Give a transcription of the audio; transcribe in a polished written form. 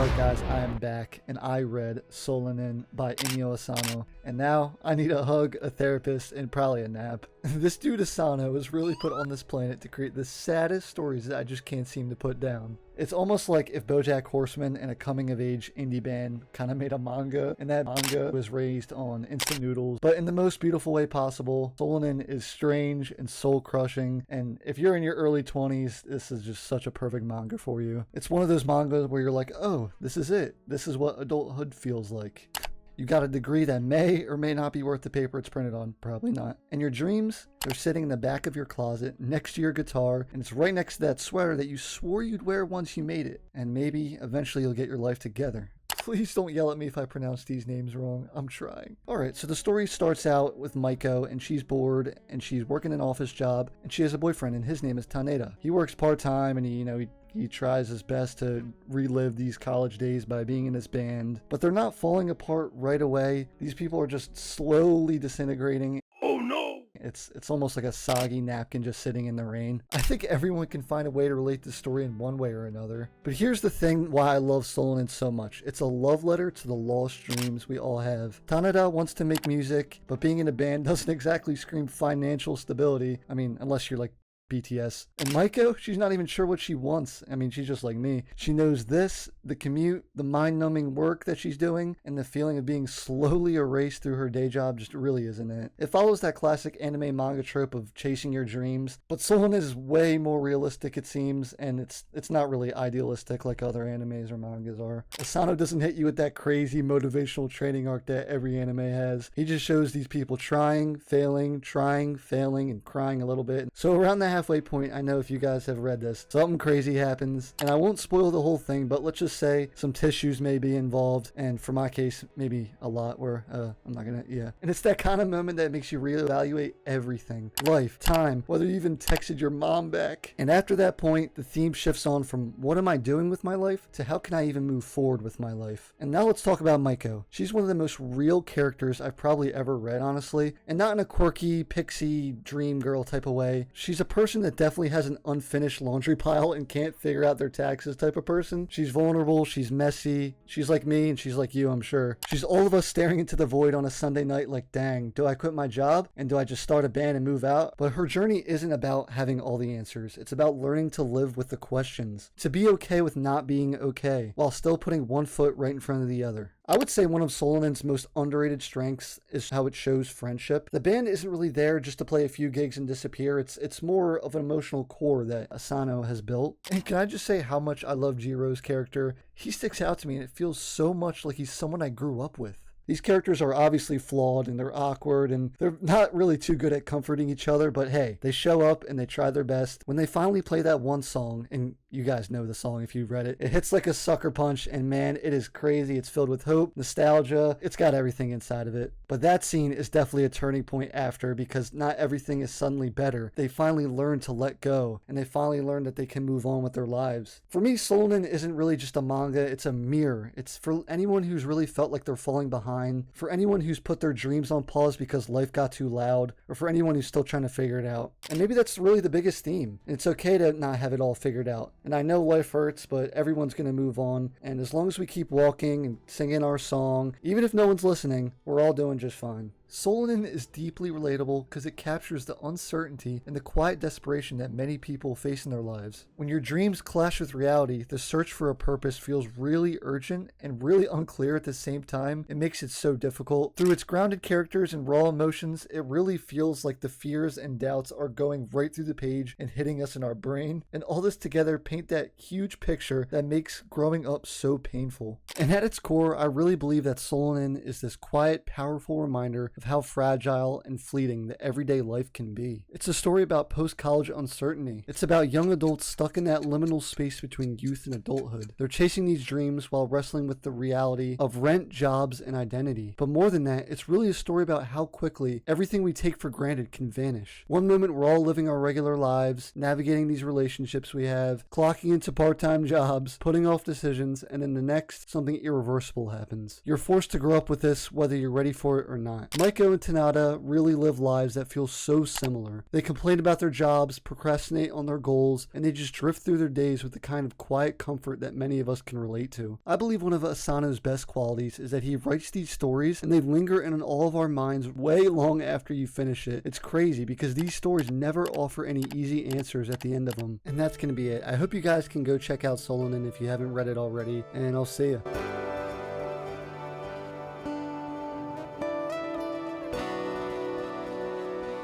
Alright guys, I am back and I read Solanin by Inio Asano, and now I need a hug, a therapist, and probably a nap. This dude Asano was really put on this planet to create the saddest stories that I just can't seem to put down. It's almost like if BoJack Horseman and a coming-of-age indie band kind of made a manga, and that manga was raised on instant noodles, but in the most beautiful way possible. Solanin is strange and soul-crushing, and if you're in your early 20s, this is just such a perfect manga for you. It's one of those mangas where you're like, oh, this is it. This is what adulthood feels like. You got a degree that may or may not be worth the paper it's printed on. Probably not. And your dreams, they're sitting in the back of your closet next to your guitar, and it's right next to that sweater that you swore you'd wear once you made it. And maybe eventually you'll get your life together. Please don't yell at me if I pronounce these names wrong. I'm trying. Alright, so the story starts out with Maiko, and she's bored, and she's working an office job, and she has a boyfriend, and his name is Taneda. He works part-time, and he tries his best to relive these college days by being in this band, but they're not falling apart right away. These people are just slowly disintegrating. Oh no! It's almost like a soggy napkin just sitting in the rain. I think everyone can find a way to relate this story in one way or another. But here's the thing why I love Solanin so much. It's a love letter to the lost dreams we all have. Taneda wants to make music, but being in a band doesn't exactly scream financial stability. I mean, unless you're like BTS. And Maiko, she's not even sure what she wants. I mean, she's just like me. She knows this, the commute, the mind-numbing work that she's doing, and the feeling of being slowly erased through her day job just really isn't it. It follows that classic anime manga trope of chasing your dreams, but Solanin is way more realistic it seems, and it's not really idealistic like other animes or mangas are. Asano doesn't hit you with that crazy motivational training arc that every anime has. He just shows these people trying, failing, and crying a little bit. So around the halfway point, I know if you guys have read this, something crazy happens, and I won't spoil the whole thing, but let's just say some tissues may be involved, and for my case, maybe a lot where, I'm not gonna, yeah. And it's that kind of moment that makes you reevaluate everything. Life, time, whether you even texted your mom back. And after that point, the theme shifts on from what am I doing with my life to how can I even move forward with my life. And now let's talk about Maiko. She's one of the most real characters I've probably ever read, honestly, and not in a quirky, pixie, dream girl type of way. She's a person that definitely has an unfinished laundry pile and can't figure out their taxes type of person. She's vulnerable, she's messy, she's like me, and she's like you, I'm sure. She's all of us staring into the void on a Sunday night like, dang, do I quit my job? And do I just start a band and move out? But her journey isn't about having all the answers. It's about learning to live with the questions. To be okay with not being okay, while still putting one foot right in front of the other. I would say one of Solanin's most underrated strengths is how it shows friendship. The band isn't really there just to play a few gigs and disappear. It's more of an emotional core that Asano has built. And can I just say how much I love Jiro's character? He sticks out to me and it feels so much like he's someone I grew up with. These characters are obviously flawed and they're awkward and they're not really too good at comforting each other, but hey, they show up and they try their best. When they finally play that one song, and you guys know the song if you've read it, it hits like a sucker punch and man, it is crazy. It's filled with hope, nostalgia, it's got everything inside of it. But that scene is definitely a turning point after because not everything is suddenly better. They finally learn to let go and they finally learn that they can move on with their lives. For me, Solanin isn't really just a manga, it's a mirror. It's for anyone who's really felt like they're falling behind, for anyone who's put their dreams on pause because life got too loud, or for anyone who's still trying to figure it out. And maybe that's really the biggest theme. It's okay to not have it all figured out. And I know life hurts, but everyone's going to move on. And as long as we keep walking and singing our song, even if no one's listening, we're all doing just fine. Solanin is deeply relatable because it captures the uncertainty and the quiet desperation that many people face in their lives. When your dreams clash with reality, the search for a purpose feels really urgent and really unclear at the same time. It makes it so difficult. Through its grounded characters and raw emotions, it really feels like the fears and doubts are going right through the page and hitting us in our brain. And all this together paint that huge picture that makes growing up so painful. And at its core, I really believe that Solanin is this quiet, powerful reminder of how fragile and fleeting the everyday life can be. It's a story about post-college uncertainty. It's about young adults stuck in that liminal space between youth and adulthood. They're chasing these dreams while wrestling with the reality of rent, jobs, and identity. But more than that, it's really a story about how quickly everything we take for granted can vanish. One moment we're all living our regular lives, navigating these relationships we have, clocking into part-time jobs, putting off decisions, and in the next, something irreversible happens. You're forced to grow up with this whether you're ready for it or not. Maiko and Tanada really live lives that feel so similar. They complain about their jobs, procrastinate on their goals, and they just drift through their days with the kind of quiet comfort that many of us can relate to. I believe one of Asano's best qualities is that he writes these stories and they linger in all of our minds way long after you finish it. It's crazy because these stories never offer any easy answers at the end of them. And that's going to be it. I hope you guys can go check out Solanin if you haven't read it already, and I'll see ya.